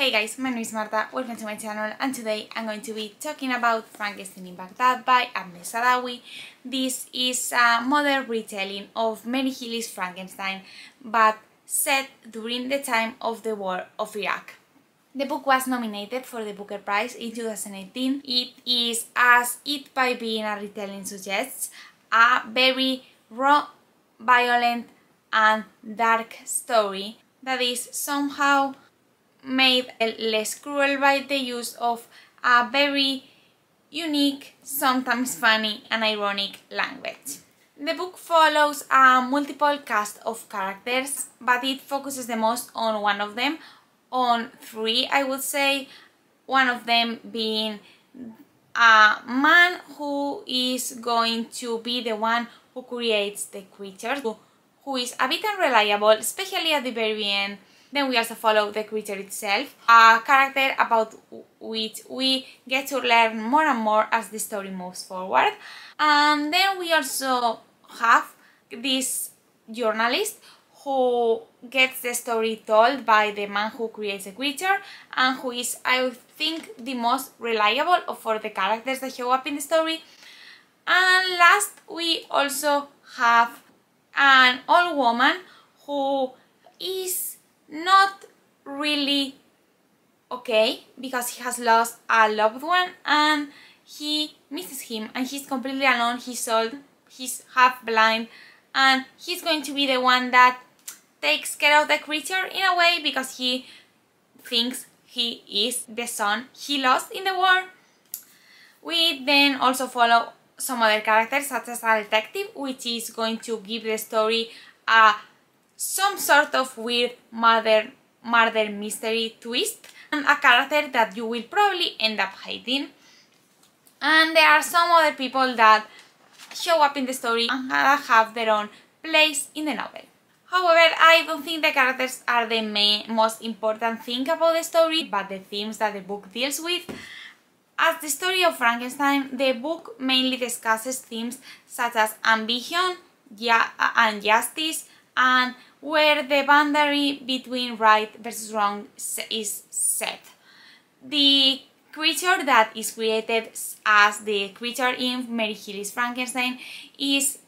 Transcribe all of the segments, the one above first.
Hey guys, my name is Marta, welcome to my channel, and today I'm going to be talking about Frankenstein in Baghdad by Ahmed Saadawi. This is a modern retelling of Mary Shelley's Frankenstein, but set during the time of the War of Iraq. The book was nominated for the Booker Prize in 2018. It is, as it by being a retelling suggests, a very raw, violent and dark story that is somehow made less cruel by the use of a very unique, sometimes funny and ironic language. The book follows a multiple cast of characters, but it focuses the most on one of them, on three I would say, one of them being a man who is going to be the one who creates the creature, who is a bit unreliable, especially at the very end. Then we also follow the creature itself, a character about which we get to learn more and more as the story moves forward. And then we also have this journalist who gets the story told by the man who creates the creature, and who is, I think, the most reliable for the characters that show up in the story. And last, we also have an old woman who is not really okay because he has lost a loved one and he misses him, and he's completely alone, he's old, he's half blind, and he's going to be the one that takes care of the creature in a way because he thinks he is the son he lost in the war. We then also follow some other characters, such as a detective, which is going to give the story some sort of weird murder mystery twist, and a character that you will probably end up hating. And there are some other people that show up in the story and have their own place in the novel. However, I don't think the characters are the most important thing about the story, but the themes that the book deals with. As the story of Frankenstein, the book mainly discusses themes such as ambition and justice, and where the boundary between right versus wrong is set. The creature that is created as the creature in Mary Shelley's Frankenstein is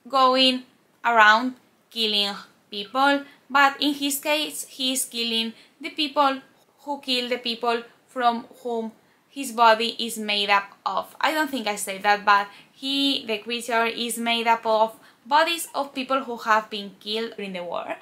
going around killing people, but in his case he is killing the people who kill the people from whom his body is made up of. I don't think I said that, but the creature is made up of bodies of people who have been killed during the war.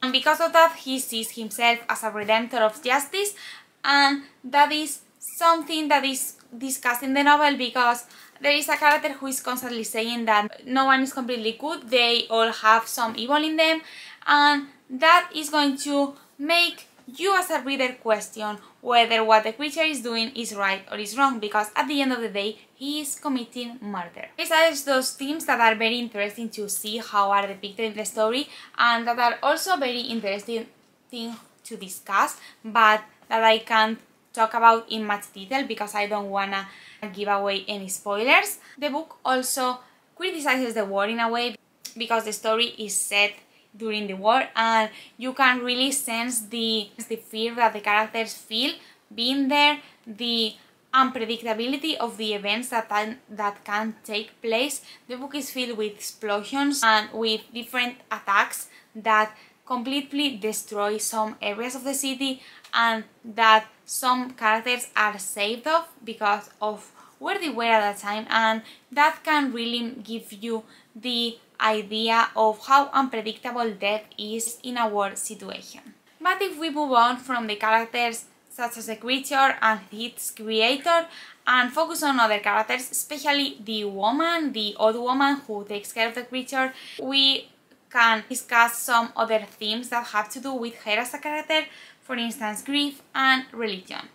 And because of that, he sees himself as a redemptor of justice, and that is something that is discussed in the novel, because there is a character who is constantly saying that no one is completely good, they all have some evil in them, and that is going to make you as a reader question whether what the creature is doing is right or is wrong, because at the end of the day he is committing murder. Besides those themes that are very interesting to see how are depicted in the story, and that are also very interesting to discuss, but that I can't talk about in much detail because I don't wanna give away any spoilers. The book also criticizes the war in a way, because the story is set during the war, and you can really sense the fear that the characters feel being there, the unpredictability of the events that can take place. The book is filled with explosions and with different attacks that completely destroy some areas of the city, and that some characters are saved of because of where they were at that time, and that can really give you the idea of how unpredictable death is in a war situation. But if we move on from the characters such as the creature and its creator and focus on other characters, especially the woman, the old woman who takes care of the creature, we can discuss some other themes that have to do with her as a character, for instance grief and religion.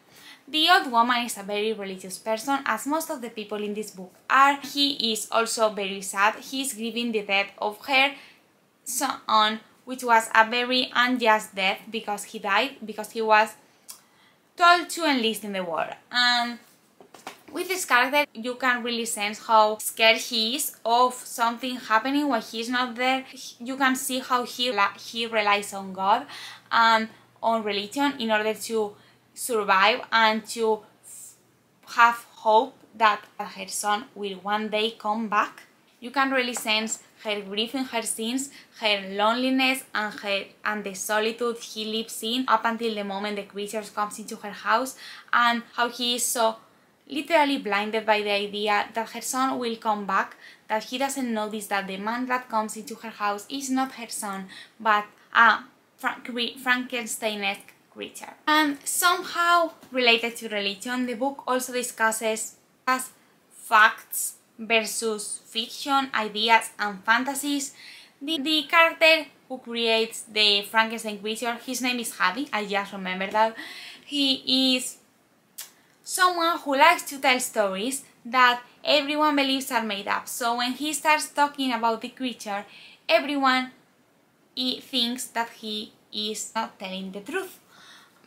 The old woman is a very religious person, as most of the people in this book are. He is also very sad. He is grieving the death of her son, which was a very unjust death because he died because he was told to enlist in the war. And with this character you can really sense how scared he is of something happening when he's not there. You can see how he relies on God and on religion in order to survive and to have hope that her son will one day come back. You can really sense her grief in her scenes, her loneliness and the solitude he lives in up until the moment the creature comes into her house, and how he is so literally blinded by the idea that her son will come back, that he doesn't notice that the man that comes into her house is not her son but a Frankenstein-esque creature. And somehow related to religion, the book also discusses facts versus fiction, ideas and fantasies. The character who creates the Frankenstein creature, his name is Hadi, I just remember that. He is someone who likes to tell stories that everyone believes are made up. So when he starts talking about the creature, everyone thinks that he is not telling the truth.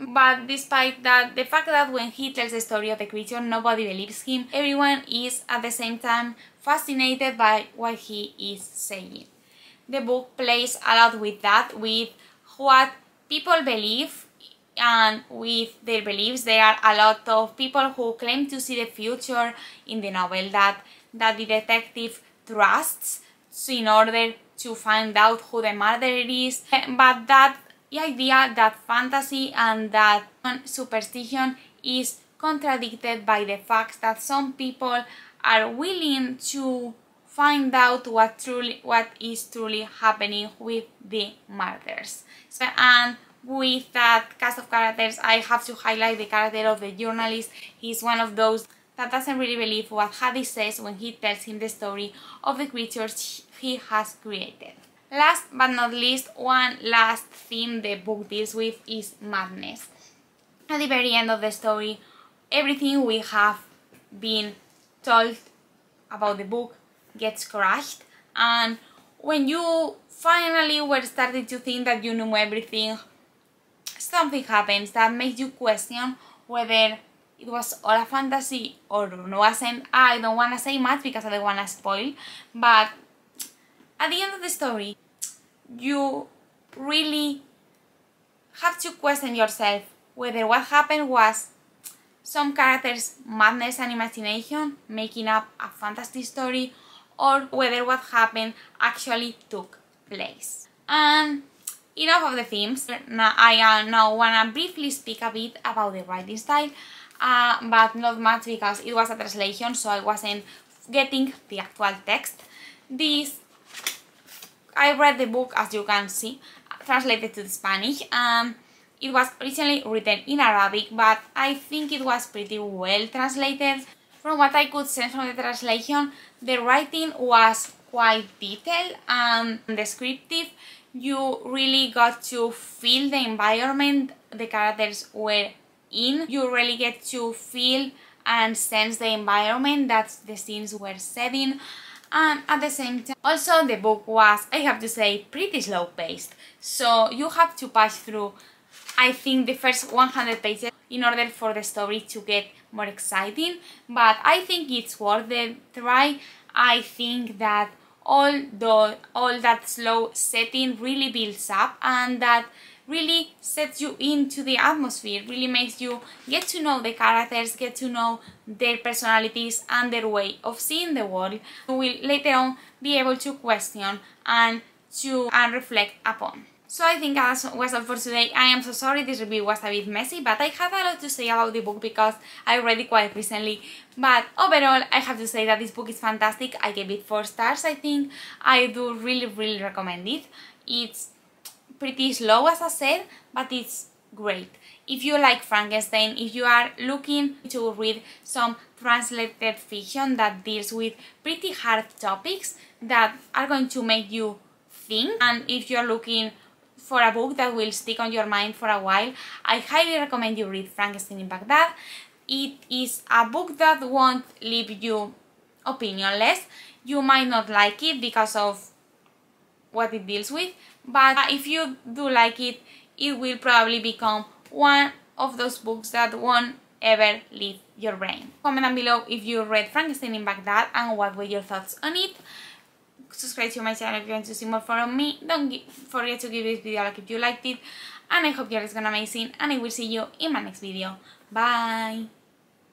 But despite that, the fact that when he tells the story of the creature, nobody believes him, everyone is at the same time fascinated by what he is saying. The book plays a lot with that, with what people believe, and with their beliefs. There are a lot of people who claim to see the future in the novel that the detective trusts in order to find out who the murderer is, but that idea, that fantasy and that superstition is contradicted by the fact that some people are willing to find out what is truly happening with the murders. And with that cast of characters, I have to highlight the character of the journalist. He's one of those that doesn't really believe what Hadi says when he tells him the story of the creatures he has created. Last but not least, one last theme the book deals with is madness. At the very end of the story, everything we have been told about the book gets crushed, and when you finally were starting to think that you knew everything, something happens that makes you question whether it was all a fantasy or wasn't. I don't want to say much because I don't want to spoil, but at the end of the story, you really have to question yourself whether what happened was some character's madness and imagination making up a fantasy story, or whether what happened actually took place. And enough of the themes. I now want to briefly speak a bit about the writing style, but not much because it was a translation, so I wasn't getting the actual text. I read the book, as you can see, translated to Spanish. It was originally written in Arabic, but I think it was pretty well translated. From what I could sense from the translation, the writing was quite detailed and descriptive. You really got to feel the environment the characters were in. You really get to feel and sense the environment that the scenes were set in. And at the same time, also the book was, I have to say, pretty slow paced. So you have to pass through, I think, the first 100 pages in order for the story to get more exciting. But I think it's worth the try. I think that all that slow setting really builds up, and that really sets you into the atmosphere, really makes you get to know the characters, get to know their personalities and their way of seeing the world. You will later on be able to question and reflect upon. So I think that was all for today. I am so sorry this review was a bit messy, but I had a lot to say about the book because I read it quite recently. But overall, I have to say that this book is fantastic. I gave it 4 stars, I think. I do really recommend it. It's pretty slow, as I said, but it's great. If you like Frankenstein, if you are looking to read some translated fiction that deals with pretty hard topics that are going to make you think, and if you're looking for a book that will stick on your mind for a while, I highly recommend you read Frankenstein in Baghdad. It is a book that won't leave you opinionless. You might not like it because of what it deals with, but if you do like it, it will probably become one of those books that won't ever leave your brain. Comment down below if you read Frankenstein in Baghdad and what were your thoughts on it. Subscribe to my channel if you want to see more from me. Don't forget to give this video a like if you liked it, and I hope you're all going amazing, and I will see you in my next video. Bye!